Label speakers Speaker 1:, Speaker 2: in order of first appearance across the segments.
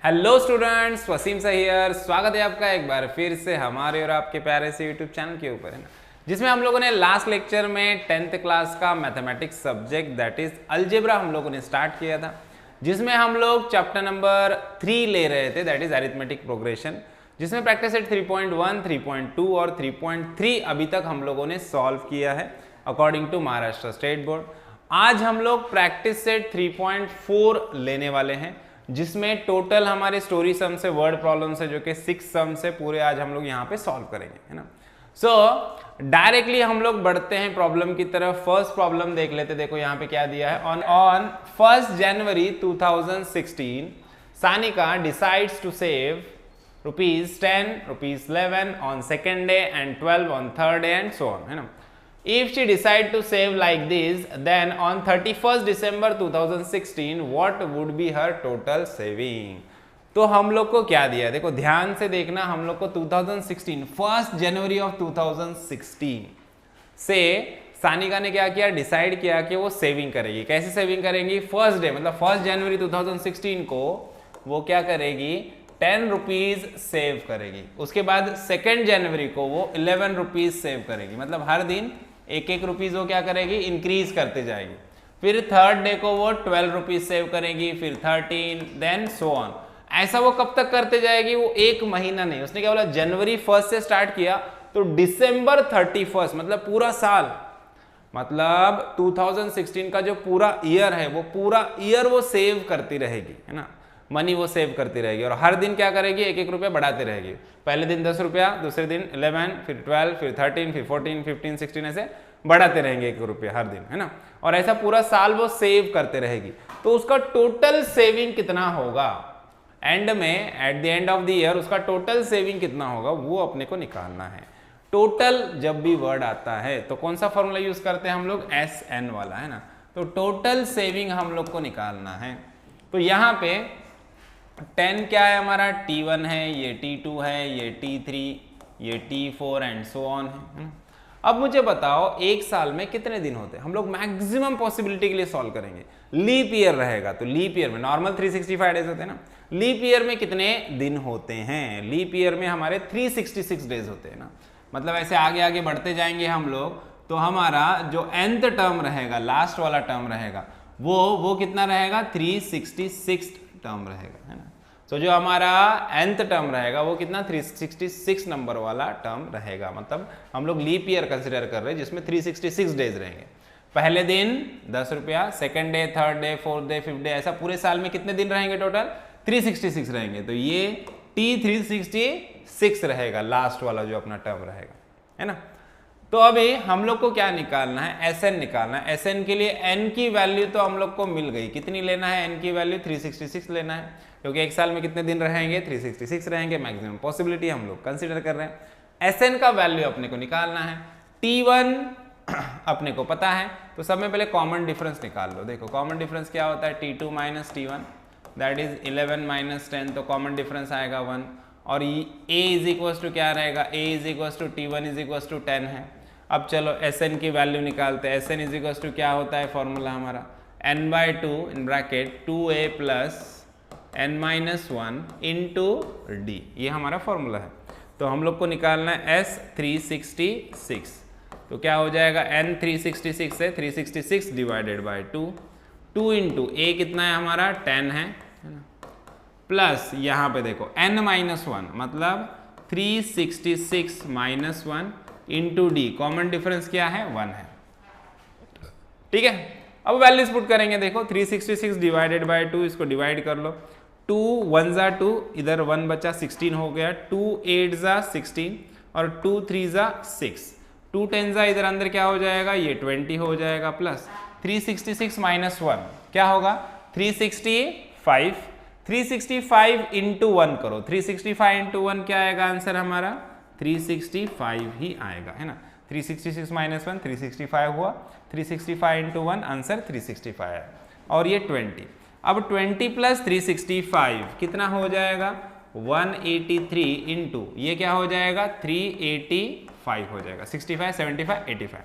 Speaker 1: Hello students, Wasim सहियर स्वागत है आपका एक बार फिर से हमारे और आपके प्यारे से यूट्यूब चैनल के ऊपर, है ना, जिसमें हम लोगों ने लास्ट लेक्चर में 10th क्लास का mathematics subject that is algebra हम लोगों ने स्टार्ट किया था, जिसमें हम लोग चैप्टर नंबर 3 ले रहे थे दैट इज अरिथमेटिक प्रोग्रेशन, जिसमें प्रैक्टिस सेट 3.1, 3.2 और 3.3 अभी तक हम लोगों ने सॉल्व किया है according to Maharashtra state board. आज हम लोग प्रैक्टिस सेट 3.4 लेने वाले हैं, जिसमें टोटल हमारे स्टोरी सम से वर्ड प्रॉब्लम से जो कि 6 सम से पूरे आज हम लोग यहाँ पे सॉल्व करेंगे, है ना। सो डायरेक्टली हम लोग बढ़ते हैं प्रॉब्लम की तरफ। फर्स्ट प्रॉब्लम देख लेते, देखो यहाँ पे क्या दिया है। On 1 January 2016 Sanika decides to save ₹10, ₹11 on second day and 12 on third day and so on, है ना। If she decide to save like this, then on 31st December 2016, what would be her total saving? तो हम लोग को क्या दिया है, देखो ध्यान से देखना। हम लोग को 2016 1 जनवरी ऑफ 2016 से सानिका ने क्या किया, डिसाइड किया कि वो सेविंग करेगी। कैसे सेविंग करेगी? फर्स्ट डे मतलब 1 जनवरी 2016 को वो क्या करेगी, 10 रुपीज सेव करेगी। उसके बाद 2 जनवरी को वो 11 रुपीज सेव करेगी, मतलब हर दिन एक रुपीज वो क्या करेगी, इंक्रीज करते जाएगी। फिर थर्ड डे को वो 12 रुपीज सेव करेगी, फिर 13, देन सो ऑन। ऐसा वो कब तक करते जाएगी? वो एक महीना नहीं, उसने क्या बोला, जनवरी 1 से स्टार्ट किया तो दिसंबर 31 मतलब पूरा साल, मतलब 2016 का जो पूरा ईयर है वो पूरा ईयर वो सेव करती रहेगी, है ना। मनी वो सेव करती रहेगी और हर दिन क्या करेगी, एक रुपया बढ़ाती रहेगी। पहले दिन 10 रुपया, दूसरे दिन 11, फिर 12, फिर 13, फिर 14, 15, 16 ऐसे बढ़ाते रहेंगे एक रुपया हर दिन, है ना। और ऐसा पूरा साल वो सेव करते रहेगी। तो उसका टोटल सेविंग कितना होगा एंड में, at the end of the year उसका टोटल सेविंग कितना होगा वो अपने को निकालना है। टोटल जब भी वर्ड आता है तो कौन सा फॉर्मूला यूज करते हैं हम लोग, SN वाला, है ना। तो टोटल सेविंग हम लोग को निकालना है। तो यहाँ पे 10 क्या है हमारा, T1 है, ये T2 है, ये T3, ये T4 एंड सो ऑन है। अब मुझे बताओ एक साल में कितने दिन होते हैं? हम लोग मैक्सिमम पॉसिबिलिटी के लिए सॉल्व करेंगे। लीप ईयर रहेगा तो लीप ईयर में नॉर्मल 365 डेज होते हैं ना, लीप ईयर में कितने दिन होते हैं? लीप ईयर में हमारे 366 डेज होते हैं ना। मतलब ऐसे आगे आगे बढ़ते जाएंगे हम लोग तो हमारा जो nth टर्म रहेगा, लास्ट वाला टर्म रहेगा, वो कितना रहेगा, 366 टर्म रहेगा, है ना। तो जो हमारा nth टर्म रहेगा वो कितना, 366 नंबर वाला टर्म रहेगा। मतलब हम लोग लीप ईयर कंसिडर कर रहे हैं जिसमें 366 डेज रहेंगे। पहले दिन 10 रुपया, second day, third day, fourth day, fifth day, ऐसा पूरे साल में कितने दिन रहेंगे टोटल, 366 रहेंगे। तो ये T366 रहेगा, लास्ट वाला जो अपना टर्म रहेगा, है ना। तो अभी हम लोग को क्या निकालना है, SN निकालना है। SN के लिए N की वैल्यू तो हम लोग को मिल गई, कितनी लेना है, N की वैल्यू 366 लेना है, क्योंकि एक साल में कितने दिन रहेंगे, 366 रहेंगे। मैक्सिमम पॉसिबिलिटी हम लोग कंसीडर कर रहे हैं। SN का वैल्यू अपने को निकालना है। T1 अपने को पता है, तो सब में पहले कॉमन डिफरेंस निकाल लो। देखो कॉमन डिफरेंस क्या होता है, T2 minus T1 that is 11 minus 10, तो कॉमन डिफरेंस आएगा 1। और A इज इक्वल टू क्या रहेगा, A is equal to T1 is equal to 10 है। अब चलो SN की वैल्यू निकालते हैं। SN इज इक्वल टू क्या होता है, फॉर्मूला हमारा n/2 in bracket 2a plus n minus 1 into D, ये हमारा फॉर्मूला है। तो हम लोग को निकालना है S366, तो क्या हो जाएगा, n 366 है, 366 डिवाइडेड बाई 2 इंटू a कितना है हमारा 10 है ना, प्लस यहाँ पे देखो n माइनस 1 मतलब 366 minus 1 into D, common difference क्या है, 1 है, ठीक है। अब वैल्यूज पुट करेंगे। देखो 366 डिवाइडेड बाई 2, इसको डिवाइड कर लो। 2 1 जा 2, इधर 1 बचा, 16 हो गया। 2 8 जा 16 और 2 3 जा 6, 2 10 जा इधर अंदर क्या हो जाएगा, ये 20 हो जाएगा, प्लस 366 माइनस 1 क्या होगा, 365। 365 इंटू 1 करो, 365 इंटू 1 क्या आएगा आंसर हमारा, 365 ही आएगा, है ना। 366 माइनस 1 365 हुआ, 365 इंटू 1 आंसर 365 है। और ये 20, अब 20 प्लस 365 कितना हो जाएगा, 183 इंटू ये क्या हो जाएगा, 385 हो जाएगा। 65 75 85।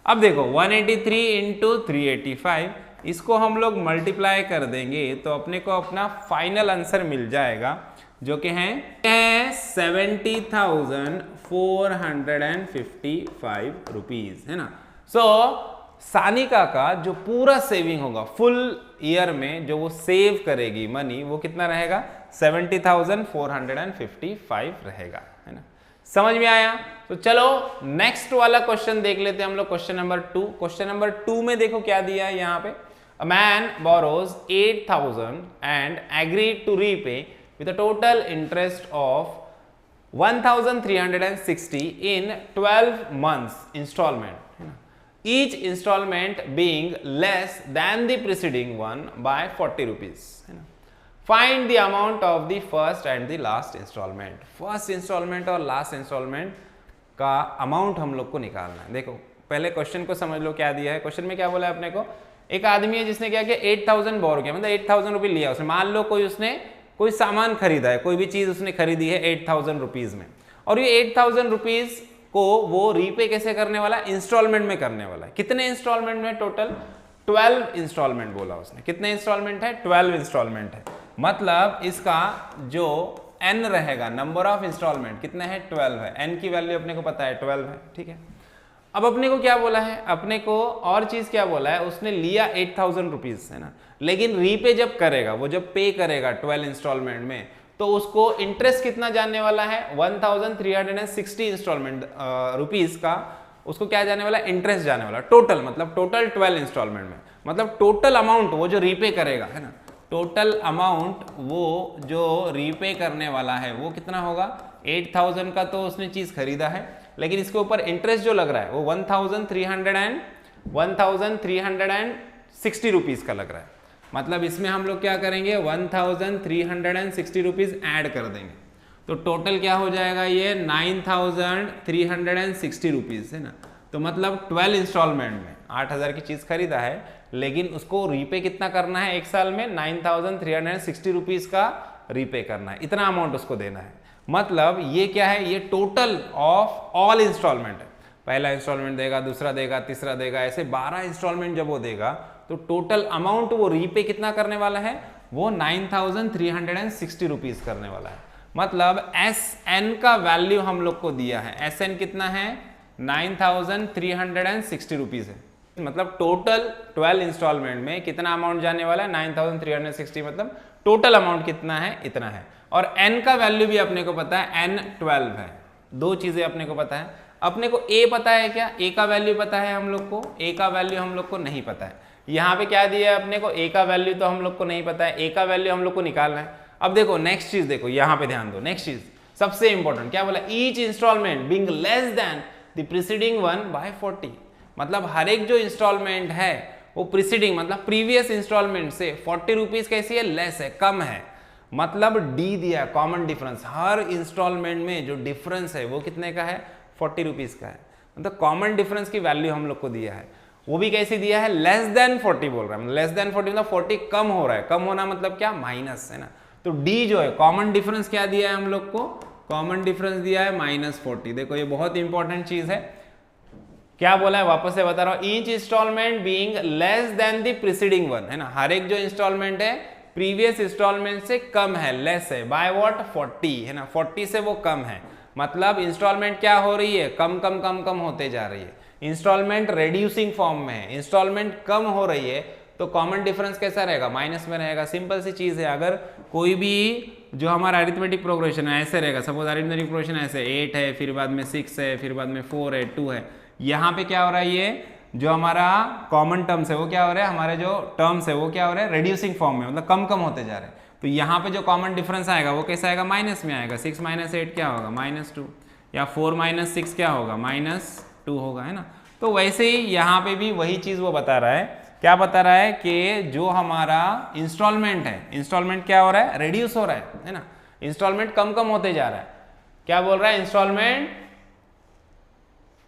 Speaker 1: अब देखो 183 इंटू 385 इसको हम लोग मल्टीप्लाई कर देंगे तो अपने को अपना फाइनल आंसर मिल जाएगा, जो कि है 70,455 रुपीज, है ना। सो सानिका का जो पूरा सेविंग होगा फुल ईयर में, जो वो सेव करेगी मनी, वो कितना रहेगा 70,455 रहेगा, है ना। समझ में आया? तो चलो नेक्स्ट वाला क्वेश्चन देख लेते हैं हम लोग, क्वेश्चन नंबर 2। क्वेश्चन नंबर 2 में देखो क्या दिया है यहाँ पे। A man borrows 8,000 and agreed to repay with a total interest of 1,360 in 12 months installment, है ना। Each installment being less than the preceding one by 40 rupees, है ना। Find the amount of the first and the last installment। First installment और last installment का amount हम लोग को निकालना है। देखो पहले क्वेश्चन को समझ लो क्या दिया है। क्वेश्चन में क्या बोला है अपने को, एक आदमी है जिसने क्या किया 8,000 बोरो किया, मतलब 8,000 रुपये लिया उसने। मान लो उसने कोई सामान खरीदा है, कोई भी चीज उसने खरीदी है 8,000 रुपीज में, और ये 8,000 रुपीज को वो रीपे कैसे करने वाला है, इंस्टॉलमेंट में करने वाला है। कितने इंस्टॉलमेंट में? टोटल 12 इंस्टॉलमेंट बोला उसने। कितने इंस्टॉलमेंट है? 12 इंस्टॉलमेंट है। मतलब इसका जो n रहेगा, नंबर ऑफ इंस्टॉलमेंट कितने हैं? 12 है। n की वैल्यू अपने को पता है 12 है, ठीक है। अब अपने को क्या बोला है, अपने को और चीज क्या बोला है, उसने लिया 8,000 रुपीज, है ना, लेकिन रीपे जब करेगा, वो जब पे करेगा 12 इंस्टॉलमेंट में, तो उसको इंटरेस्ट कितना जानने वाला है, 1,360 इंस्टॉलमेंट रुपीज का उसको क्या जाने वाला, इंटरेस्ट जाने वाला टोटल, मतलब टोटल 12 इंस्टॉलमेंट में, मतलब टोटल अमाउंट वो जो रीपे करेगा, है ना, टोटल अमाउंट वो जो रीपे करने वाला है वो कितना होगा। 8,000 का तो उसने चीज खरीदा है, लेकिन इसके ऊपर इंटरेस्ट जो लग रहा है वो 1,360 रुपीज का लग रहा है। मतलब इसमें हम लोग क्या करेंगे, 1,360 रुपीज ऐड कर देंगे, तो टोटल क्या हो जाएगा, ये 9,360 रुपीज, है ना। तो मतलब 12 इंस्टॉलमेंट में 8,000 की चीज खरीदा है, लेकिन उसको रीपे कितना करना है एक साल में, 9,360 रुपीज का रीपे करना है, इतना अमाउंट उसको देना है। मतलब ये क्या है, ये टोटल ऑफ ऑल इंस्टॉलमेंट है। पहला इंस्टॉलमेंट देगा, दूसरा देगा, तीसरा देगा, ऐसे 12 इंस्टॉलमेंट जब वो देगा तो टोटल अमाउंट वो रीपे कितना करने वाला है, वो 9,360 रुपीज करने वाला है। मतलब SN का वैल्यू हम लोग को दिया है, SN कितना है, 9,360 रुपीज है। मतलब टोटल 12 इंस्टॉलमेंट में कितना अमाउंट जाने वाला है, 9,360, मतलब टोटल अमाउंट कितना है, इतना है। और n का वैल्यू भी अपने को पता है, n 12 है। दो चीजें अपने को पता है, अपने को a पता है क्या, a का वैल्यू पता है हम लोग को, a का वैल्यू हम लोग को नहीं पता है। यहाँ पे क्या दिया है अपने को, a का वैल्यू तो हम लोग को नहीं पता है, a का वैल्यू हम लोग को निकालना है। अब देखो नेक्स्ट चीज, देखो यहाँ पे ध्यान दो, नेक्स्ट चीज सबसे इंपॉर्टेंट क्या बोला, each installment being less than the preceding one by 40। मतलब हर एक जो इंस्टॉलमेंट है वो प्रीसीडिंग मतलब प्रीवियस इंस्टॉलमेंट से 40 रुपीज कैसी है, लेस है, कम है। मतलब डी दिया, कॉमन डिफरेंस, हर इंस्टॉलमेंट में जो डिफरेंस है वो कितने का है, 40 रुपीज का है। मतलब कॉमन डिफरेंस की वैल्यू हम लोग को दिया है, वो भी कैसी दिया है, लेस देन 40 बोल रहा है। मतलब लेस देन 40 मतलब 40 कम हो रहा है, कम होना मतलब क्या, माइनस, है ना। तो डी जो है कॉमन डिफरेंस क्या दिया है हम लोग को, कॉमन डिफरेंस दिया है -40। देखो ये बहुत इंपॉर्टेंट चीज है, क्या बोला है वापस से बता रहा हूं, each installment being less than the preceding one, है ना। हर एक जो इंस्टॉलमेंट है प्रीवियस इंस्टॉलमेंट से कम है, लेस है, बाय व्हाट, 40, है ना, 40 से वो कम है। मतलब इंस्टॉलमेंट क्या हो रही है, कम कम कम कम होते जा रही है। इंस्टॉलमेंट रेड्यूसिंग फॉर्म में है, इंस्टॉलमेंट कम हो रही है, तो कॉमन डिफरेंस कैसा रहेगा, माइनस में रहेगा। सिंपल सी चीज है, अगर कोई भी जो हमारा अरिथमेटिक प्रोग्रेशन है ऐसे रहेगा, सपोज अरिथमेटिक प्रोग्रेशन ऐसे 8 है, फिर बाद में 6 है, फिर बाद में 4 है, 2 है, यहाँ पे क्या हो रहा है, ये जो हमारा कॉमन टर्म्स है वो क्या हो रहा है, हमारे जो टर्म्स है वो क्या हो रहा है, रेड्यूसिंग फॉर्म में, मतलब कम कम होते जा रहे हैं। तो यहाँ पे जो कॉमन डिफरेंस आएगा वो कैसा आएगा, माइनस में आएगा। 6 - 8 क्या होगा, -2, या 4 - 6 क्या होगा, -2 होगा, है ना। तो वैसे ही यहाँ पे भी वही चीज वो बता रहा है, क्या बता रहा है कि जो हमारा इंस्टॉलमेंट है, इंस्टॉलमेंट क्या हो रहा है, रेड्यूस हो रहा है ना, इंस्टॉलमेंट कम कम होते जा रहा है। क्या बोल रहा है, installment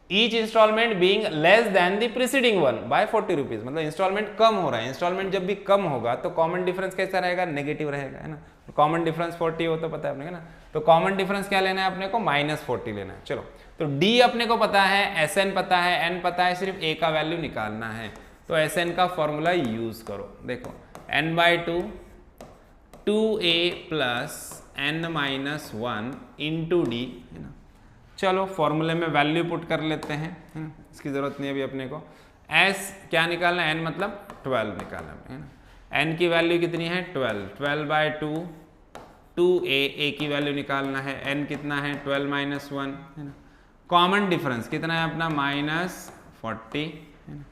Speaker 1: each installment being less than the preceding one by 40 rupees, मतलब इंस्टॉलमेंट कम हो रहा है। इंस्टॉलमेंट जब भी कम होगा तो कॉमन डिफरेंस कैसा रहेगा, नेगेटिव रहेगा, है ना। कॉमन डिफरेंस 40 हो तो पता है अपने को ना, तो कॉमन डिफरेंस क्या लेना है अपने को, -40 लेना है। चलो तो D अपने को पता है, SN पता है, N पता है, सिर्फ A का वैल्यू निकालना है। तो Sn का फॉर्मूला यूज करो। देखो n/2 2a plus n minus 1 into D है ना। चलो फॉर्मूले में वैल्यू पुट कर लेते हैं, है ना, इसकी जरूरत नहीं अभी अपने को। s क्या निकालना है, n मतलब 12 निकालना है ना। n की वैल्यू कितनी है 12, 12/2 2a, a की वैल्यू निकालना है, n कितना है 12 माइनस 1 है ना। कॉमन डिफरेंस कितना है अपना -40 है ना।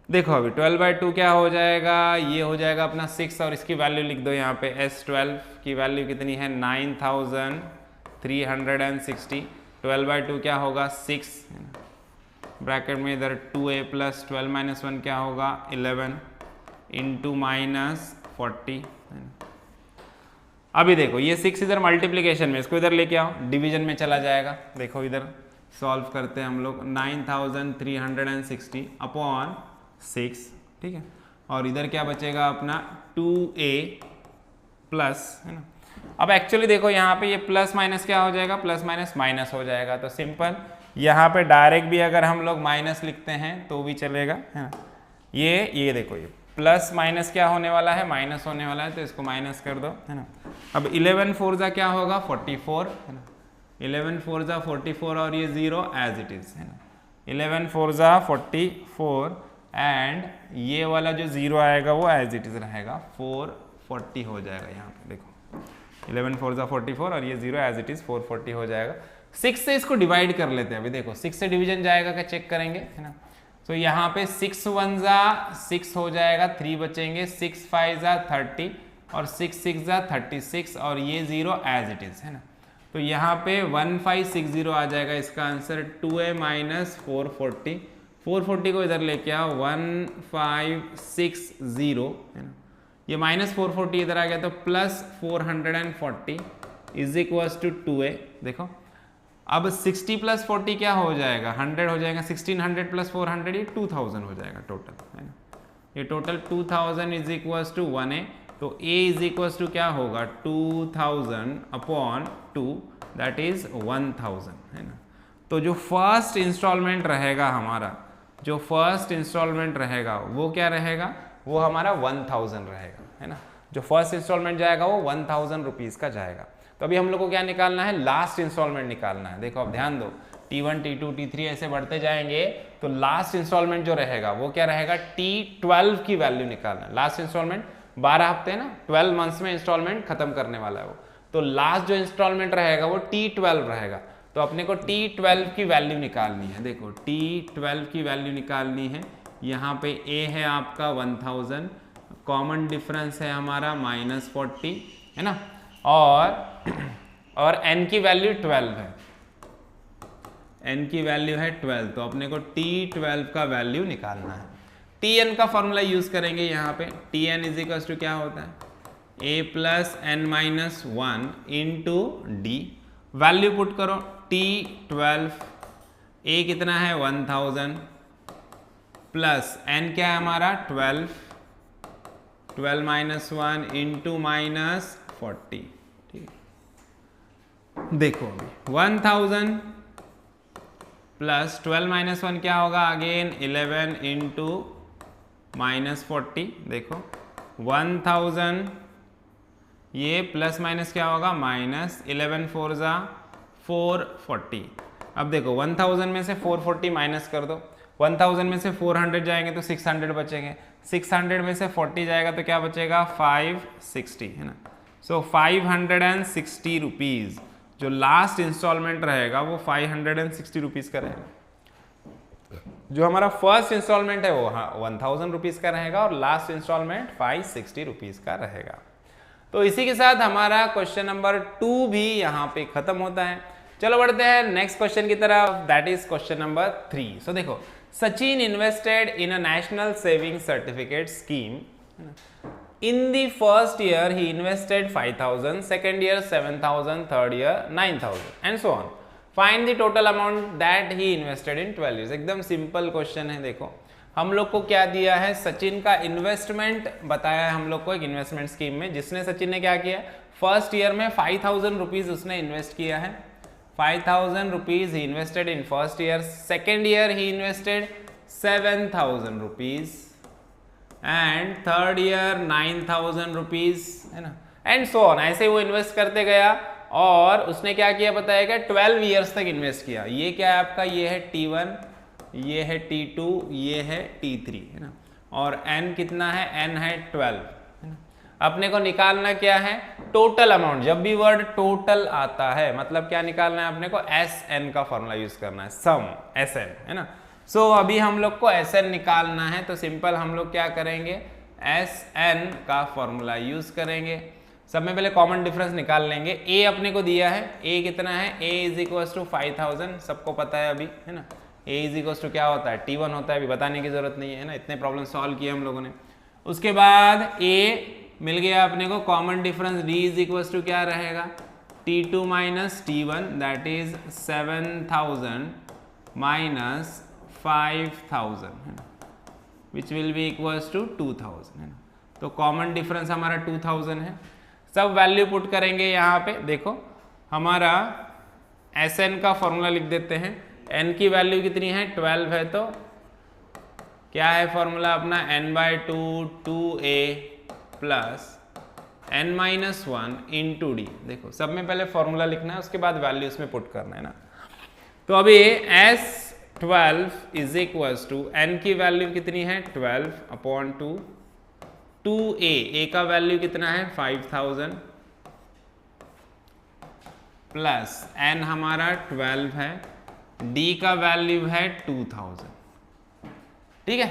Speaker 1: देखो अभी 12/2 क्या हो जाएगा, ये हो जाएगा अपना 6 और इसकी वैल्यू लिख दो यहाँ पे। S12 की वैल्यू कितनी है 9360। 12/2 क्या होगा 6 है ना। ब्रैकेट में इधर 2a प्लस 12 माइनस 1 क्या होगा 11 इंटू -40 है ना। अभी देखो ये 6 इधर मल्टीप्लीकेशन में, इसको इधर लेके आओ, डिवीजन में चला जाएगा। देखो इधर सॉल्व करते हैं हम लोग, 9360 अपॉन 6, ठीक है। और इधर क्या बचेगा अपना 2a प्लस है ना। अब एक्चुअली देखो यहाँ पे ये प्लस माइनस क्या हो जाएगा, प्लस माइनस माइनस हो जाएगा। तो सिंपल यहाँ पे डायरेक्ट भी अगर हम लोग माइनस लिखते हैं तो भी चलेगा, है ना। ये देखो ये प्लस माइनस क्या होने वाला है, माइनस होने वाला है, तो इसको माइनस कर दो, है ना। अब 11 4 क्या होगा 44 है ना। 11 4 44 और ये 0 एज इट इज है ना। 11 4 44 एंड ये वाला जो 0 आएगा वो एज इट इज रहेगा, 440 हो जाएगा यहाँ पे। देखो 11 4 44 और ये 0 एज इट इज 440 हो जाएगा। 6 से इसको डिवाइड कर लेते हैं। अभी देखो 6 से डिवीजन जाएगा क्या चेक करेंगे, है ना। तो यहाँ पे 6 1 6 हो जाएगा, 3 बचेंगे, 6 5 30 और 6 6 36 और ये 0 एज इट इज है ना। तो यहाँ पे 1560 आ जाएगा इसका आंसर। 2a माइनस 440, 440 को इधर लेके आओ, 1560 है ना। ये माइनस 440 इधर आ गया तो plus 440 is equal to 2a। देखो अब 60 प्लस 40 क्या हो जाएगा 100 हो जाएगा, 1600 प्लस 400 ये 2000 हो जाएगा टोटल, है ना। ये total 2000 is equal to 1a। तो a इज इक्वल टू क्या होगा 2000 अपॉन 2 दैट इज 1000 है ना। तो जो फर्स्ट इंस्टॉलमेंट रहेगा हमारा, जो फर्स्ट इंस्टॉलमेंट रहेगा वो क्या रहेगा, वो हमारा 1000 रहेगा, है ना। जो फर्स्ट इंस्टॉलमेंट जाएगा वो 1000 रुपीज़ का जाएगा। तो अभी हम लोग को क्या निकालना है, लास्ट इंस्टॉलमेंट निकालना है। देखो अब ध्यान दो, T1 T2 T3 ऐसे बढ़ते जाएंगे तो लास्ट इंस्टॉलमेंट जो रहेगा वो क्या रहेगा, T12 की वैल्यू निकालना है। लास्ट इंस्टॉलमेंट 12 हफ्ते है ना, 12 मंथ्स में इंस्टॉलमेंट खत्म करने वाला है वो। तो लास्ट जो इंस्टॉलमेंट रहेगा वो T12 रहेगा। तो अपने को T12 की वैल्यू निकालनी है। देखो T12 की वैल्यू निकालनी है। यहाँ पे A है आपका 1000, कॉमन डिफरेंस है हमारा -40 है ना, और n की वैल्यू 12 है, n की वैल्यू है 12। तो अपने को T12 का वैल्यू निकालना है। Tn का फॉर्मूला यूज करेंगे यहाँ पे। Tn इज इक्वल टू क्या होता है a plus n minus 1 into D. Value put करो T12, a कितना है 1000 प्लस n क्या है हमारा 12, 12 माइनस 1 इंटू -40। ठीक है, देखो अभी 1000 प्लस 12 माइनस 1 क्या होगा अगेन 11 इंटू -40। देखो 1000 ये प्लस माइनस क्या होगा -11 4 440। अब देखो 1000 में से 440 माइनस कर दो, 1000 में से 400 जाएंगे तो 600 बचेंगे, 600 में से 40 जाएगा तो क्या बचेगा 560 है ना। सो 560 रुपीज़ जो लास्ट इंस्टॉलमेंट रहेगा वो 560 रुपीज़ का रहेगा। जो हमारा फर्स्ट इंस्टॉलमेंट है वो 1000 रुपीज़ का रहेगा और लास्ट इंस्टॉलमेंट 560 रुपीज़ का रहेगा। तो इसी के साथ हमारा क्वेश्चन नंबर 2 भी यहाँ पे खत्म होता है। चलो बढ़ते हैं नेक्स्ट क्वेश्चन की तरफ, दैट इज क्वेश्चन नंबर 3। सो देखो, Sachin invested in a national saving certificate scheme. In the first year, he invested 5,000, second year 7,000, third year 9,000, and so on. Find the total amount that he invested in 12 years. एकदम simple question है। देखो हम लोग को क्या दिया है, सचिन का इन्वेस्टमेंट बताया है हम लोग को एक इन्वेस्टमेंट स्कीम में, जिसने सचिन ने क्या किया, फर्स्ट ईयर में 5,000 रुपीज़ उसने इन्वेस्ट किया है। 5,000 rupees he invested in first year. Second year he invested 7,000 rupees and third year 9,000 rupees, है ना, एंड सो ऑन। ऐसे वो इन्वेस्ट करते गया और उसने क्या किया बताएगा, 12 ईयर्स तक इन्वेस्ट किया। ये क्या है आपका, ये है T1, ये है T2, ये है T3, है ना, और n कितना है, n है 12, है ना। अपने को निकालना क्या है, टोटल अमाउंट। जब भी वर्ड टोटल आता है मतलब क्या निकालना है अपने को, SN का फॉर्मूला यूज करना है, सम SN, है ना। सो अभी हम लोग को SN निकालना है, तो सिंपल हम लोग क्या करेंगे, SN का फॉर्मूला यूज करेंगे। सब में पहले कॉमन डिफरेंस निकाल लेंगे। A अपने को दिया है, A कितना है, A इज इक्वल टू 5,000, सबको पता है अभी, है ना। A इज इक्वल टू क्या होता है, T1 होता है, अभी बताने की जरूरत नहीं है ना, इतने प्रॉब्लम सॉल्व किए हम लोगों ने। उसके बाद A मिल गया अपने को, common difference D is equal to क्या रहेगा, T2 minus T1, that is 7,000 minus 5,000, है ना, which will be equals to 2,000, है ना। तो कॉमन डिफरेंस हमारा 2,000 है। सब वैल्यू पुट करेंगे यहाँ पे, देखो हमारा SN का फॉर्मूला लिख देते हैं। n की वैल्यू कितनी है, 12 है, तो क्या है फॉर्मूला अपना, n/2 2a plus n-1 into D. देखो सब में पहले फॉर्मूला लिखना है, उसके बाद वैल्यू उसमें पुट करना है ना। तो अभी S12 is equal to n की वैल्यू कितनी है, 12 अपॉन 2a, a का वैल्यू कितना है 5,000 प्लस n हमारा 12 है, d का वैल्यू है 2,000, ठीक है।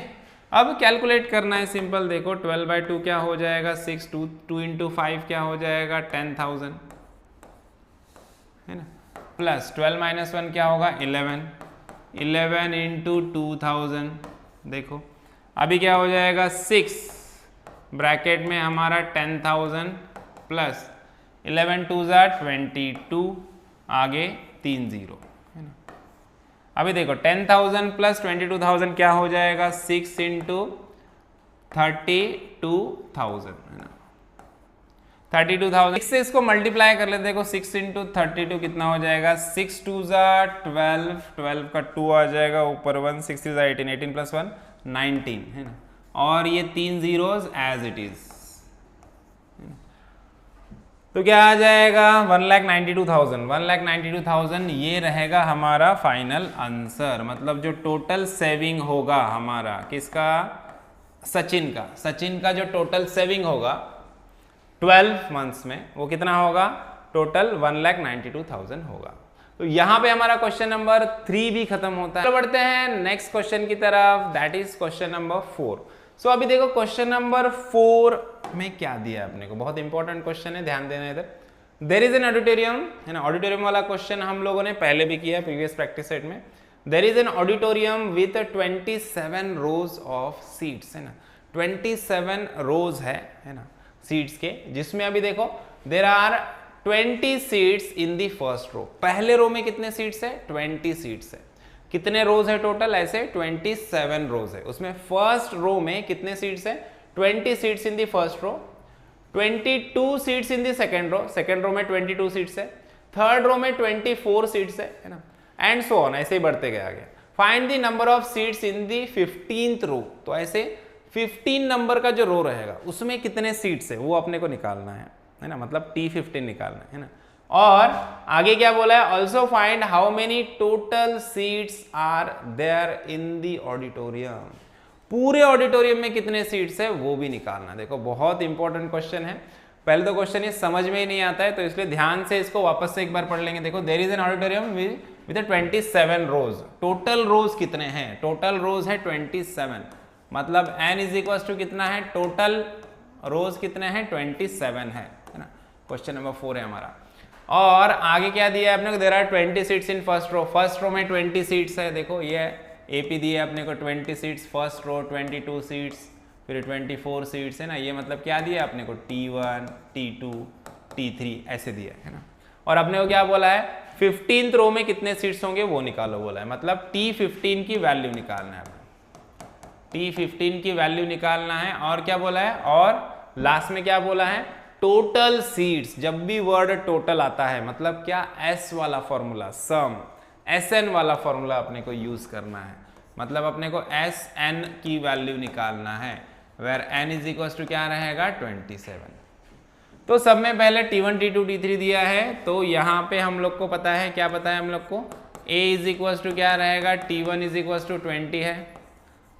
Speaker 1: अब कैलकुलेट करना है सिंपल, देखो 12/2 क्या हो जाएगा, 6, 2 इंटू 5 क्या हो जाएगा 10,000, है ना, प्लस 12 माइनस 1 क्या होगा 11 इंटू 2,000। देखो अभी क्या हो जाएगा, 6 ब्रैकेट में हमारा 10,000 प्लस 11 2 22, आगे 3 0, है ना। अभी देखो 10,000 प्लस 22,000 क्या हो जाएगा, 6 इंटू 32,000, है ना, 32,000। 6 से इसको मल्टीप्लाई कर लेते, देखो 6 इंटू 32 कितना हो जाएगा, 6 2 12, 12 का 2 आ जाएगा ऊपर 1, 6 3 18, 18 प्लस 1 19, है ना, और ये 3 zeros एज इट इज, तो क्या आ जाएगा 1,92,000, 1,92,000 ये रहेगा हमारा फाइनल आंसर। मतलब जो टोटल सेविंग होगा हमारा किसका, सचिन का जो टोटल सेविंग होगा 12 मंथ्स में वो कितना होगा, टोटल 1,92,000 होगा। तो यहाँ पे हमारा क्वेश्चन नंबर 3 भी खत्म होता है। तो बढ़ते हैं नेक्स्ट क्वेश्चन की तरफ, दैट इज क्वेश्चन नंबर 4। सो अभी देखो क्वेश्चन नंबर 4 में क्या दिया है अपने को, बहुत इंपॉर्टेंट क्वेश्चन है, ध्यान देना इधर। देयर इज एन ऑडिटोरियम, है ना, ऑडिटोरियम वाला क्वेश्चन हम लोगों ने पहले भी किया है प्रीवियस प्रैक्टिस सेट में। There is an auditorium with 27 rows of seats, है ना, 27 रोज है ना सीट्स के, जिसमें अभी देखो there are 20 seats in the first row. पहले रो में कितने सीट्स है, 20 सीट्स है। कितने रोज है टोटल, ऐसे 27 रोज है। उसमें फर्स्ट रो में कितने सीट्स है, 20 seats in the first row, 22 seats in the second row में 22 सीट्स है, थर्ड रो में 24 सीट्स है ना, एंड सो ऑन, ऐसे ही बढ़ते गए आगे। Find the number of seats in the 15th रो। तो ऐसे 15 नंबर का जो रो रहेगा उसमें कितने सीट्स है वो अपने को निकालना है ना, मतलब T15 निकालना है ना। और आगे क्या बोला है, also find how many total seats are there in the auditorium. पूरे ऑडिटोरियम में कितने सीट्स है वो भी निकालना। देखो बहुत इंपॉर्टेंट क्वेश्चन है। पहले तो क्वेश्चन ये समझ में ही नहीं आता है, तो इसलिए ध्यान से इसको वापस से एक बार पढ़ लेंगे। देखो there is an auditorium with 27 rows. Total rows कितने हैं, टोटल रोज है 27, मतलब n इज इक्वल टू कितना है, टोटल रोज कितने हैं 27 है ना। क्वेश्चन नंबर 4 है हमारा। और आगे क्या दिया है अपने को, there are 20 seats in first row. First row में 20 सीट्स है। देखो ये AP दिया है अपने को 20 सीट्स, फर्स्ट रो 22 सीट्स, फिर 24 सीट्स है ना। ये मतलब क्या दिया है अपने को, T1 T2 T3 ऐसे दिया है ना। और अपने को क्या बोला है, 15th रो में कितने सीट्स होंगे वो निकालो बोला है, मतलब T15 की वैल्यू निकालना है, T15 की वैल्यू निकालना है। और क्या बोला है, और लास्ट में क्या बोला है, टोटल सीट्स। जब भी वर्ड टोटल आता है मतलब क्या, S वाला फॉर्मूला, सम SN वाला फॉर्मूला अपने को यूज करना है। मतलब अपने को एस एन की वैल्यू निकालना है, where n is equal to क्या रहेगा 27। तो सब में पहले T1 T2 T3 दिया है, तो यहाँ पे हम लोग को पता है, क्या पता है हम लोग को, A इज इक्वल टू क्या रहेगा T1 इज इक्वल टू 20 है।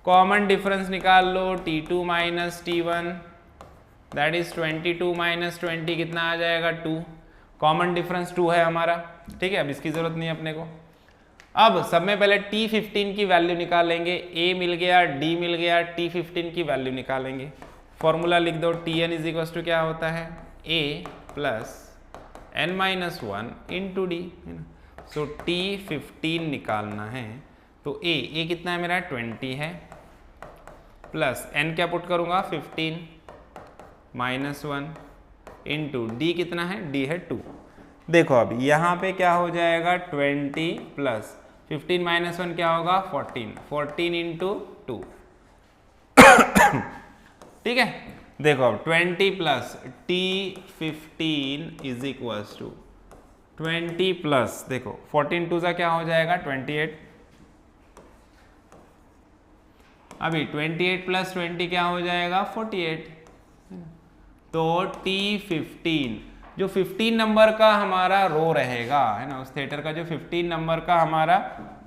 Speaker 1: कॉमन डिफरेंस निकाल लो, T2 minus T1 that is 22 minus 20 कितना आ जाएगा 2। कॉमन डिफरेंस 2 है हमारा, ठीक है, अब इसकी जरूरत नहीं है अपने को। अब सब में पहले T15 की वैल्यू निकालेंगे, A मिल गया, D मिल गया, T15 की वैल्यू निकालेंगे। फॉर्मूला लिख दो, Tn इज इक्वल टू क्या होता है A plus n minus 1 into D, है ना। सो T15 निकालना है, तो A कितना है मेरा 20 है, प्लस n क्या पुट करूंगा 15 माइनस 1 इंटू डी कितना है, D है 2। देखो अब यहाँ पे क्या हो जाएगा 20 प्लस 15 माइनस 1 क्या होगा 14 इंटू 2, ठीक है। देखो अब 20 plus T15 is equals to 20 plus देखो 14 टू सा क्या हो जाएगा 28। अभी 28 प्लस 20 क्या हो जाएगा 48। तो T15 जो 15 नंबर का हमारा रो रहेगा, है ना, उस थिएटर का जो 15 नंबर का हमारा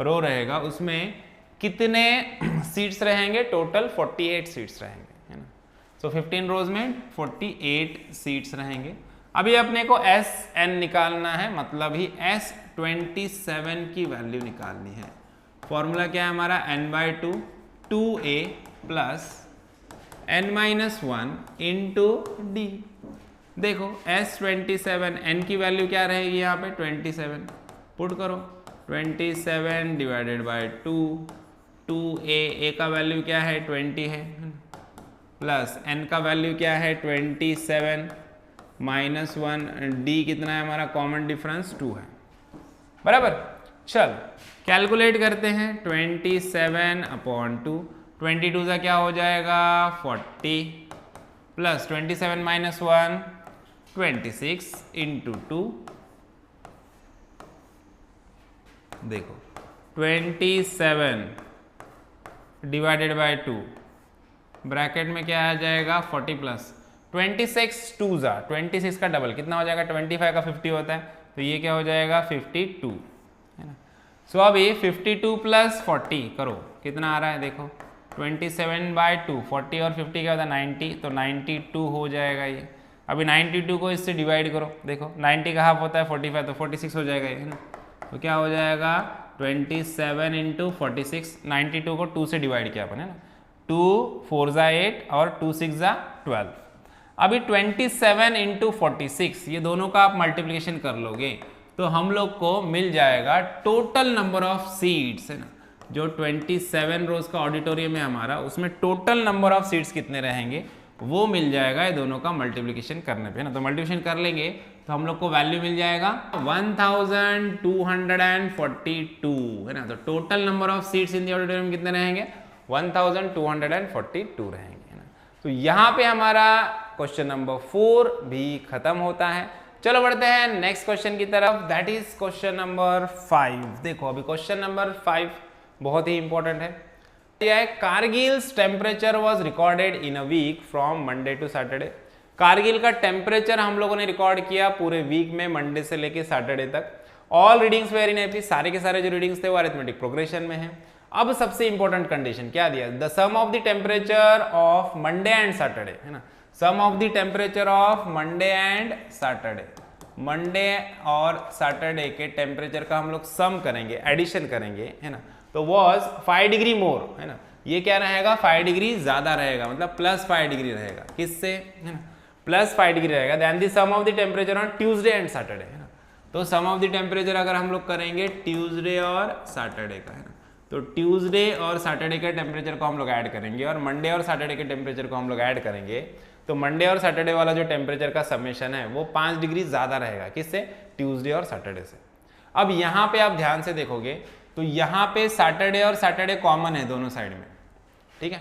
Speaker 1: रो रहेगा उसमें कितने सीट्स रहेंगे, टोटल 48 सीट्स रहेंगे, है ना। सो 15 रोज में 48 सीट्स रहेंगे। अभी अपने को Sn निकालना है, मतलब ही S27 की वैल्यू निकालनी है। फॉर्मूला क्या है हमारा n/2 2a plus n minus 1 into D. देखो S27 n की वैल्यू क्या रहेगी यहाँ पे 27, पुट करो 27 डिवाइडेड बाय 2a का वैल्यू क्या है 20 है, प्लस n का वैल्यू क्या है 27 माइनस 1 d कितना है हमारा, कॉमन डिफरेंस 2 है, बराबर। चल कैलकुलेट करते हैं, 27/2, 22 का क्या हो जाएगा 40 प्लस 27 माइनस 1 26 इंटू 2। देखो 27 डिवाइडेड बाय 2 ब्रैकेट में क्या आ जाएगा 40 प्लस 26 2 जा 26 का डबल कितना हो जाएगा 25 का 50 होता है, तो ये क्या हो जाएगा 52, है ना। सो अभी 52 प्लस 40 करो कितना आ रहा है, देखो 27/2 40 और 50 क्या होता है 90, तो 92 हो जाएगा ये। अभी 92 को इससे डिवाइड करो, देखो 90 का हाफ होता है 45, तो 46 हो जाएगा ये, है ना। तो क्या हो जाएगा 27 इंटू 46, 92 को 2 से डिवाइड किया अपन, है ना, 2 4 ज़ा 8 और 2 6 ज़ा 12। अभी 27 इंटू 46 ये दोनों का आप मल्टीप्लिकेशन कर लोगे तो हम लोग को मिल जाएगा टोटल नंबर ऑफ सीट्स, है ना। जो 27 रोज का ऑडिटोरियम है हमारा, उसमें टोटल नंबर ऑफ सीट्स कितने रहेंगे वो मिल जाएगा ये दोनों का मल्टीप्लिकेशन करने पे, है ना। तो मल्टीप्लिकेशन कर लेंगे तो हम लोग को वैल्यू मिल जाएगा 1242, है ना। तो total number of seats in the auditorium कितने रहेंगे 1242 रहेंगे, है ना। तो यहाँ पे हमारा क्वेश्चन नंबर 4 भी खत्म होता है। चलो बढ़ते हैं नेक्स्ट क्वेश्चन की तरफ, दैट इज क्वेश्चन नंबर 5। देखो अभी क्वेश्चन नंबर 5 बहुत ही इंपॉर्टेंट है। Kargil's temperature was recorded in a week from Monday to Saturday. Kargil का टेम्परेचर हम लोगों ने रिकॉर्ड किया पूरे वीक में, मंडे से लेके सैटरडे तक। All readings were in AP, सारे के सारे जो रीडिंग्स थे वो अरिथमेटिक प्रोग्रेशन में है। अब सबसे इंपॉर्टेंट कंडीशन क्या दिया, the sum of the temperature of Monday and Saturday, है ना। Sum of the temperature of Monday and Saturday, Monday और सैटरडे के टेम्परेचर का हम लोग सम करेंगे, एडिशन करेंगे, है ना। तो वॉज 5 डिग्री मोर, है ना। ये क्या रहेगा 5 डिग्री ज्यादा रहेगा, मतलब +5 डिग्री रहेगा, किससे, है ना, +5 डिग्री रहेगा then the sum of the temperature on Tuesday and Saturday, है ना। तो सम ऑफ द टेम्परेचर अगर हम लोग करेंगे ट्यूसडे और सैटरडे का, है ना, तो ट्यूसडे और सैटरडे के टेम्परेचर को हम लोग ऐड करेंगे और मंडे और सैटरडे के टेम्परेचर को हम लोग ऐड करेंगे, तो मंडे और सैटरडे वाला जो टेम्परेचर का समेशन है वो 5 डिग्री ज्यादा रहेगा, किससे, ट्यूसडे और सैटरडे से। अब यहाँ पे आप ध्यान से देखोगे तो यहाँ पे सैटरडे और सैटरडे कॉमन है दोनों साइड में, ठीक है।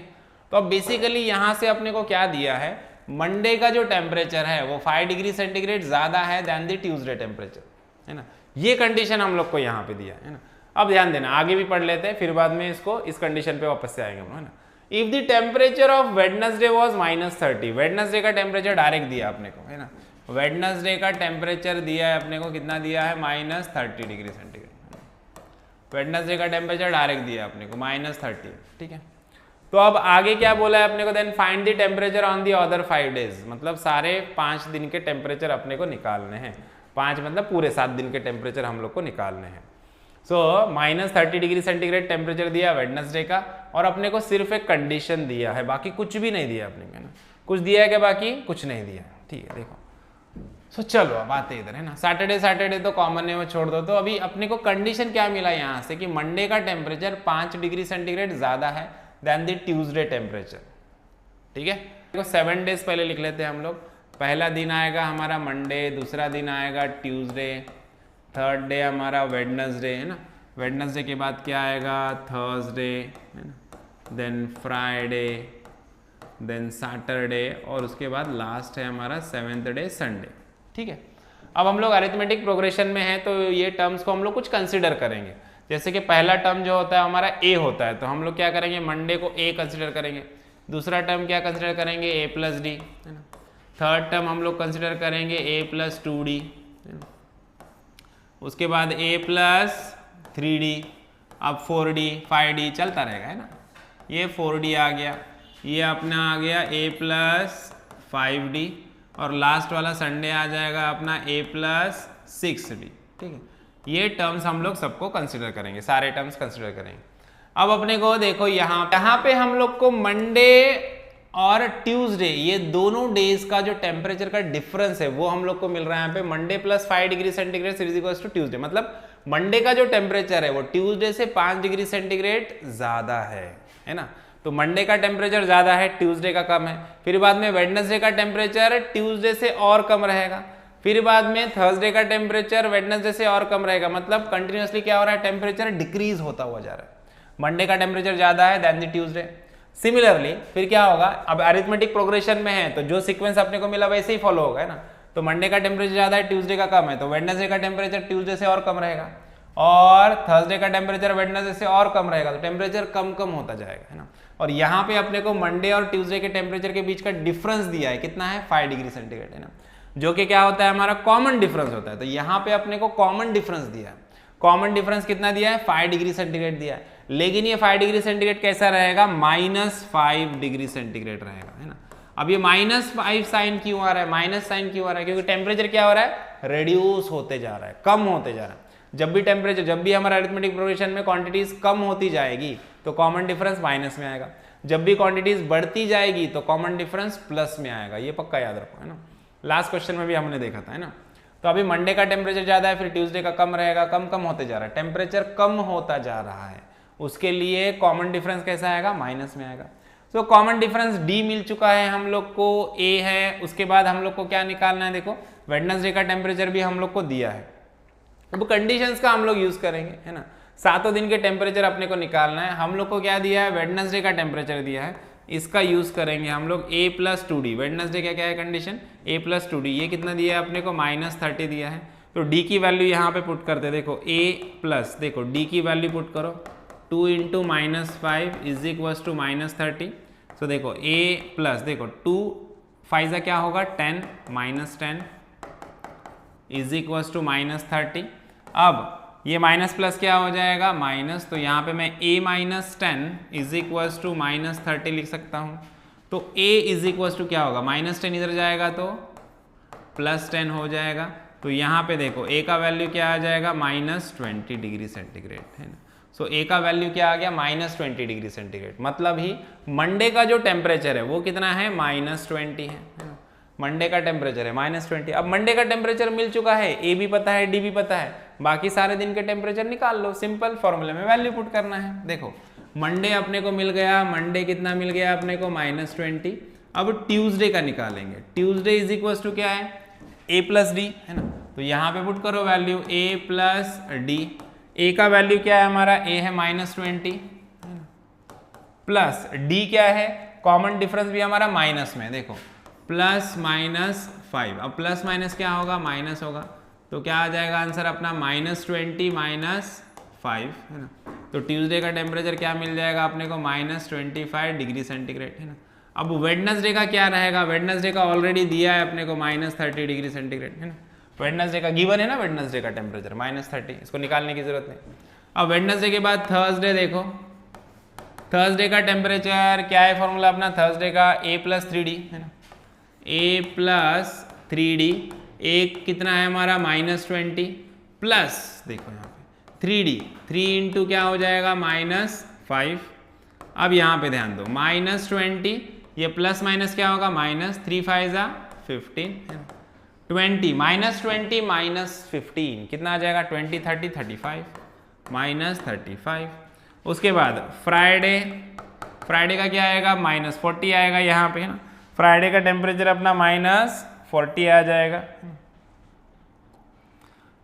Speaker 1: तो अब बेसिकली यहाँ से अपने को क्या दिया है, मंडे का जो टेम्परेचर है वो 5 डिग्री सेंटीग्रेड ज्यादा है देन द ट्यूसडे टेम्परेचर, है ना। ये कंडीशन हम लोग को यहाँ पे दिया है ना। अब ध्यान देना, आगे भी पढ़ लेते हैं, फिर बाद में इसको इस कंडीशन पे वापस से आएंगे हम, है ना। If the temperature of Wednesday was -30, Wednesday का टेम्परेचर डायरेक्ट दिया अपने को, है ना। वेडनेसडे का टेम्परेचर दिया है अपने को, कितना दिया है, -30 डिग्री सेंटीग्रेड। वेडनेसडे का टेम्परेचर डायरेक्ट दिया है अपने को -30, ठीक है। तो अब आगे क्या बोला है अपने को, then find the temperature on the other 5 days, मतलब सारे 5 दिन के टेम्परेचर अपने को निकालने हैं। 5 मतलब पूरे 7 दिन के टेम्परेचर हम लोग को निकालने हैं। सो -30 डिग्री सेंटीग्रेड टेम्परेचर दिया वेडनेसडे का, और अपने को सिर्फ एक कंडीशन दिया है, बाकी कुछ भी नहीं दिया अपने को, है ना। कुछ दिया है क्या, बाकी कुछ नहीं दिया, ठीक है। देखो सो चलो अब आते इधर, है ना। सैटरडे तो कॉमन है, वो छोड़ दो। तो अभी अपने को कंडीशन क्या मिला यहाँ से कि मंडे का टेम्परेचर 5 डिग्री सेंटीग्रेड ज्यादा है देन द ट्यूसडे टेम्परेचर, ठीक है। देखो 7 डेज पहले लिख लेते हैं हम लोग। पहला दिन आएगा हमारा मंडे, दूसरा दिन आएगा ट्यूसडे, थर्ड डे हमारा वेडनेसडे, है ना। वेडनेसडे के बाद क्या आएगा, थर्सडे, है ना, देन फ्राइडे, देन सैटरडे, और उसके बाद लास्ट है हमारा 7th डे संडे, ठीक है। अब हम लोग अरिथमेटिक प्रोग्रेशन में हैं, तो ये टर्म्स को हम लोग कुछ कंसिडर करेंगे। जैसे कि पहला टर्म जो होता है हमारा ए होता है, तो हम लोग क्या करेंगे, मंडे को ए कंसिडर करेंगे। दूसरा टर्म क्या कंसिडर करेंगे, ए प्लस डी, है ना। थर्ड टर्म हम लोग कंसिडर करेंगे ए प्लस 2d, है ना। उसके बाद ए प्लस 3d, अब 4d 5d चलता रहेगा, है ना। ये 4d आ गया, ये अपना आ गया ए प्लस 5d, और लास्ट वाला संडे आ जाएगा अपना ए प्लस 6d, ठीक है। ये टर्म्स हम लोग सबको कंसिडर करेंगे, सारे टर्म्स कंसिडर करेंगे। अब अपने को देखो यहाँ पे हम लोग को मंडे और ट्यूसडे, ये दोनों डेज का जो टेम्परेचर का डिफरेंस है वो हम लोग को मिल रहा है यहाँ पे। Monday plus 5 degree centigrade is equal to Tuesday, मतलब मंडे का जो टेम्परेचर है वो ट्यूसडे से 5 डिग्री सेंटीग्रेड ज्यादा है ना। तो मंडे का टेम्परेचर ज्यादा है, ट्यूसडे का कम है। फिर बाद में वेडनेसडे का टेम्परेचर ट्यूसडे से और कम रहेगा। फिर बाद में थर्सडे का टेम्परेचर वेडनेसडे से और कम रहेगा, मतलब कंटिन्यूअसली क्या हो रहा है, टेम्परेचर डिक्रीज होता हुआ जा रहा है। मंडे का टेम्परेचर ज्यादा है देन द ट्यूसडे। सिमिलरली फिर क्या होगा, अब अरिथमेटिक प्रोग्रेशन में है तो जो सीक्वेंस अपने को मिला वैसे ही फॉलो होगा, है ना। तो मंडे का टेम्परेचर ज्यादा है, ट्यूसडे का कम है, तो वेडनेसडे का टेम्परेचर ट्यूसडे से और कम रहेगा, और थर्सडे का टेम्परेचर वेडनेसडे से और कम रहेगा, तो टेम्परेचर कम कम होता जाएगा, है ना। और यहाँ पे अपने को मंडे और ट्यूसडे के टेम्परेचर के बीच का डिफरेंस दिया है, कितना है, 5 डिग्री सेंटीग्रेड, है ना, जो कि क्या होता है, हमारा कॉमन डिफरेंस होता है। तो यहाँ पे अपने को कॉमन डिफरेंस दिया है। कॉमन डिफरेंस कितना दिया है, 5 डिग्री सेंटीग्रेड दिया है, लेकिन ये 5 डिग्री सेंटीग्रेड कैसा रहेगा, -5 डिग्री सेंटीग्रेड रहेगा, है ना। अब ये -5 साइन क्यों आ रहा है, माइनस साइन क्यों आ रहा है, क्योंकि टेम्परेचर क्या हो रहा है, रेड्यूस होते जा रहा है, कम होते जा रहा है। जब भी हमारा अरिथमेटिक प्रोग्रेशन में क्वांटिटीज कम होती जाएगी तो कॉमन डिफरेंस माइनस में आएगा, जब भी क्वांटिटीज बढ़ती जाएगी तो कॉमन डिफरेंस प्लस में आएगा, ये पक्का याद रखो, है ना। लास्ट क्वेश्चन में भी हमने देखा था, है ना। तो अभी मंडे का टेम्परेचर ज्यादा है, फिर ट्यूसडे का कम रहेगा, कम कम होते जा रहा है, टेम्परेचर कम होता जा रहा है, उसके लिए कॉमन डिफरेंस कैसा आएगा, माइनस में आएगा। तो कॉमन डिफरेंस डी मिल चुका है हम लोग को, ए है। उसके बाद हम लोग को क्या निकालना है, देखो वेडनेसडे का टेम्परेचर भी हम लोग को दिया है। अब कंडीशंस का हम लोग यूज करेंगे, है ना। 7 दिन के टेम्परेचर अपने को निकालना है। हम लोग को क्या दिया है, वेडनेसडे का टेम्परेचर दिया है, इसका यूज करेंगे हम लोग a प्लस 2d। वेडनेसडे क्या क्या है कंडीशन, a प्लस 2d, ये कितना दिया है अपने को, -30 दिया है। तो d की वैल्यू यहाँ पे पुट करते, देखो a प्लस, देखो d की वैल्यू पुट करो, 2 इंटू -5 इज इक्वल्स टू -30। तो देखो a प्लस, देखो 2 5 क्या होगा 10, -10 इज इक्वल्स टू -30। अब ये माइनस प्लस क्या हो जाएगा, माइनस, तो यहाँ पे मैं a minus 10 is equals to -30 लिख सकता हूँ। तो a इज इक्वल्स टू क्या होगा, -10 इधर जाएगा तो +10 हो जाएगा। तो यहाँ पे देखो a का वैल्यू क्या आ जाएगा, -20 डिग्री सेंटीग्रेड, है ना। सो a का वैल्यू क्या आ गया, -20 डिग्री सेंटीग्रेड। मतलब ही मंडे का जो टेम्परेचर है वो कितना है, -20 है ना। मंडे का टेम्परेचर है -20। अब मंडे का टेम्परेचर मिल चुका है, ए भी पता है, डी भी पता है, बाकी सारे दिन के टेम्परेचर निकाल लो, सिंपल फॉर्मूले में वैल्यू पुट करना है। देखो मंडे अपने को मिल गया, मंडे कितना मिल गया अपने को, -20। अब ट्यूसडे का निकालेंगे, ट्यूसडे इज इक्वल टू क्या है, a प्लस डी, है ना। तो यहाँ पे पुट करो value a plus D. a का वैल्यू क्या है हमारा, a है -20, प्लस d क्या है, कॉमन डिफरेंस भी हमारा माइनस में, देखो +-5। अब प्लस माइनस क्या होगा, माइनस होगा, तो क्या आ जाएगा आंसर अपना, -20 -5 5 है ना। तो ट्यूसडे का टेम्परेचर क्या मिल जाएगा अपने को, -25 डिग्री सेंटीग्रेड है ना। अब वेडनेसडे का क्या रहेगा, वेडनेसडे का ऑलरेडी दिया है अपने को -30 डिग्री सेंटीग्रेड है ना। वेडनेसडे का गिवन है ना, वेडनेसडे का टेम्परेचर -30, इसको निकालने की जरूरत नहीं। अब वेडनेसडे के बाद थर्सडे देखो, थर्सडे का टेम्परेचर क्या है, फॉर्मूला अपना थर्सडे का A+3D है ना, A+3D, एक कितना है हमारा -20 प्लस देखो यहाँ पे 3D, 3 इंटू क्या हो जाएगा -5। अब यहाँ पे ध्यान दो -20, ये प्लस माइनस क्या होगा -3 5 15 है ना, 20 -20 कितना आ जाएगा 20 30 35 -35। उसके बाद फ्राइडे, फ्राइडे का क्या आएगा -40 आएगा यहाँ पे है ना। फ्राइडे का टेम्परेचर अपना -40 आ जाएगा।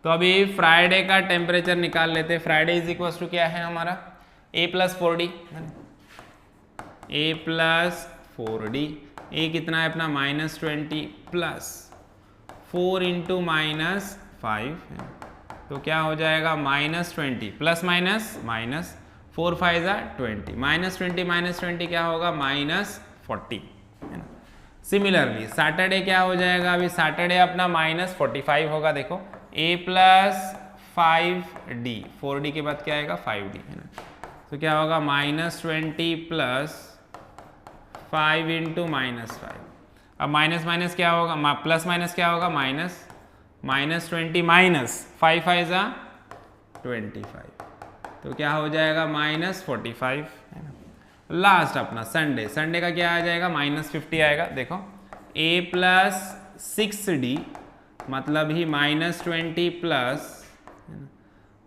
Speaker 1: तो अभी फ्राइडे का टेम्परेचर निकाल लेते हैं। फ्राइडे इज इक्वल टू क्या है हमारा A+4D, A+4D, ए कितना है अपना -20 प्लस 4 इंटू -5 है। तो क्या हो जाएगा -20 प्लस माइनस 4 5 20, -20 क्या होगा -40 है ना। सिमिलरली सैटरडे क्या हो जाएगा, अभी सैटरडे अपना -45 होगा। देखो A+5D, 4D के बाद क्या आएगा 5D है ना। तो क्या होगा -20 प्लस 5 इंटू -5। अब माइनस क्या होगा, प्लस माइनस क्या होगा -20 माइनस 5 5 25, तो क्या हो जाएगा -45 है ना। लास्ट अपना संडे, संडे का क्या आ जाएगा -50 आएगा। देखो A+6D मतलब ही -20 प्लस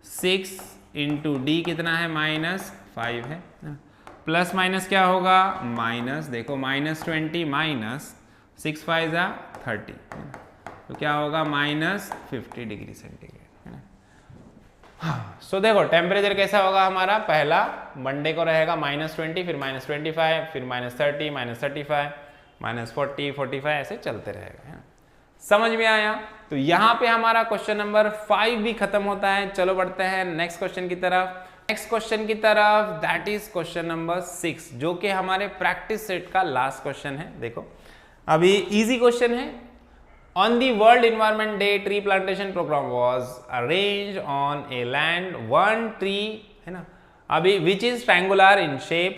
Speaker 1: 6 इंटू D कितना है -5 है। प्लस माइनस क्या होगा माइनस, देखो -20 माइनस 6 5 30, तो क्या होगा -50 डिग्री सेंटीग्रेड है ना। सो देखो टेम्परेचर कैसा होगा हमारा, पहला मंडे को रहेगा -20, फिर -25, फिर -30, -35, -40, 45 ऐसे चलते रहेगा है ना। समझ में आया। तो यहाँ पे हमारा क्वेश्चन नंबर 5 भी खत्म होता है। चलो बढ़ते हैं नेक्स्ट क्वेश्चन की तरफ। नेक्स्ट क्वेश्चन की तरफ दैट इज क्वेश्चन नंबर 6, जो कि हमारे प्रैक्टिस सेट का लास्ट क्वेश्चन है। देखो अभी इजी क्वेश्चन है। On the world environment day tree plantation programme was arranged on a land, one tree है ना, अभी which is triangular in shape,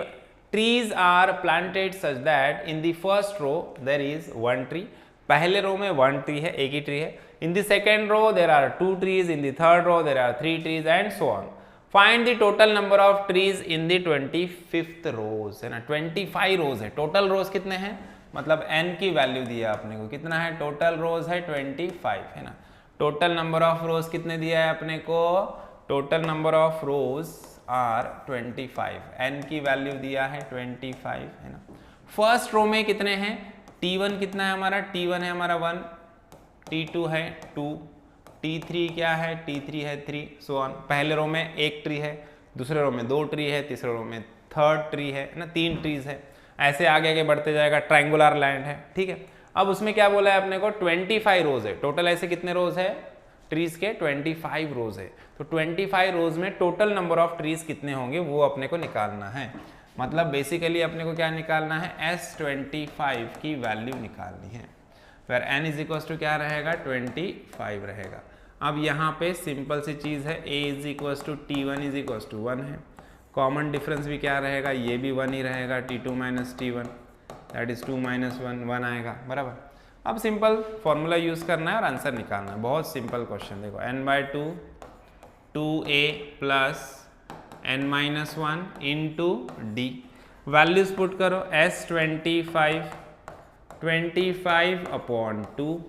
Speaker 1: trees are planted such that in the first row there is one tree, पहले रो में one tree है, एक ही tree है। In the second row there are 2 trees, in the third row there are 3 trees and so on. Find the total number of trees in the 25th rows है ना। 25 रोज है, total rows कितने हैं, मतलब n की value दिया अपने को, कितना है टोटल रोज है 25 है ना। टोटल नंबर ऑफ रोज कितने दिया है अपने को, total number of rows are 25, n की वैल्यू दिया है 25 है ना। फर्स्ट रो में कितने हैं, T1 कितना है हमारा, T1 है हमारा 1, T2 है 2, T3 क्या है, T3 है 3, सो ऑन। पहले रो में एक ट्री है, दूसरे रो में 2 ट्री है, तीसरे रो में थर्ड ट्री है ना, 3 ट्रीज है, ऐसे आगे आगे बढ़ते जाएगा। ट्रायंगुलर लैंड है, ठीक है। अब उसमें क्या बोला है अपने को 25 रोज है, टोटल ऐसे कितने रोज है ट्रीज के 25 रोज है। तो 25 रोज में टोटल नंबर ऑफ ट्रीज कितने होंगे वो अपने को निकालना है। मतलब बेसिकली अपने को क्या निकालना है, S25 की वैल्यू निकालनी है। फिर n इज इक्वल टू क्या रहेगा 25 रहेगा। अब यहाँ पे सिंपल सी चीज़ है, a is equal to T1 is equal to 1 है। कॉमन डिफरेंस भी क्या रहेगा, ये भी 1 ही रहेगा, T2 minus T1 that is 2 minus 1, 1 आएगा बराबर। अब सिंपल फॉर्मूला यूज़ करना है और आंसर निकालना है, बहुत सिंपल क्वेश्चन। देखो n/2 2a plus n-1 into D, values put करो, S25 अपॉन 2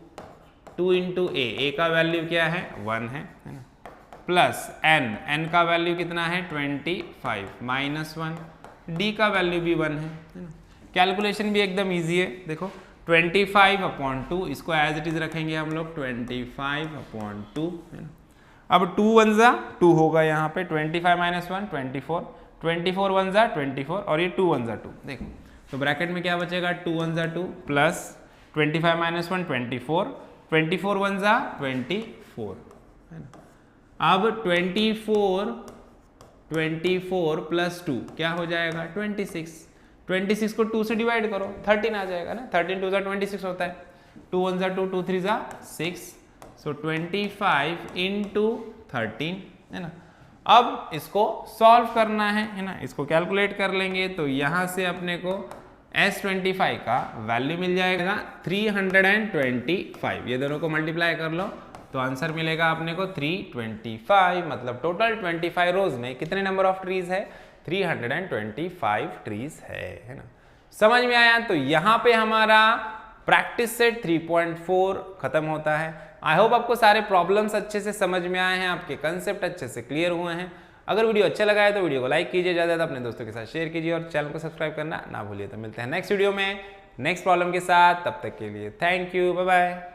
Speaker 1: इंटू ए का वैल्यू क्या है 1 है ना, प्लस n का वैल्यू कितना है 25 माइनस 1, डी का वैल्यू भी 1 है ना। कैलकुलेशन भी एकदम इजी है। देखो 25 अपॉन 2, इसको एज इट इज रखेंगे हम लोग 25 अपॉन 2 है ना। अब 2 1 जा 2 होगा यहाँ पे, 25 माइनस 1 24, 24 1 जा 24 और ये 2 1 जा 2। देखो तो ब्रैकेट में क्या बचेगा 2 1 जा 2 प्लस 25 माइनस 1 24, 24 1 जा 24 है ना। अब 24 24 प्लस 2 क्या हो जाएगा 26। 26 को 2 से डिवाइड करो 13 आ जाएगा ना, 13 2 26 होता है, 2 1 2 2 3 6, सो 25 इंटू 13 है ना। अब इसको सॉल्व करना है ना, इसको कैलकुलेट कर लेंगे तो यहां से अपने को S25 का वैल्यू मिल जाएगा 325। ये दोनों को मल्टीप्लाई कर लो तो आंसर मिलेगा अपने को 325। मतलब टोटल 25 रोज में कितने नंबर ऑफ ट्रीज है, 325 ट्रीज है ना। समझ में आया? तो यहाँ पे हमारा प्रैक्टिस सेट 3.4 खत्म होता है। आई होप आपको सारे प्रॉब्लम्स अच्छे से समझ में आए हैं, आपके कंसेप्ट अच्छे से क्लियर हुए हैं। अगर वीडियो अच्छा लगा है तो वीडियो को लाइक कीजिए, ज़्यादा ज़्यादा अपने दोस्तों के साथ शेयर कीजिए और चैनल को सब्सक्राइब करना ना भूलिए। तो मिलते हैं नेक्स्ट वीडियो में नेक्स्ट प्रॉब्लम के साथ, तब तक के लिए थैंक यू, बाय बाय।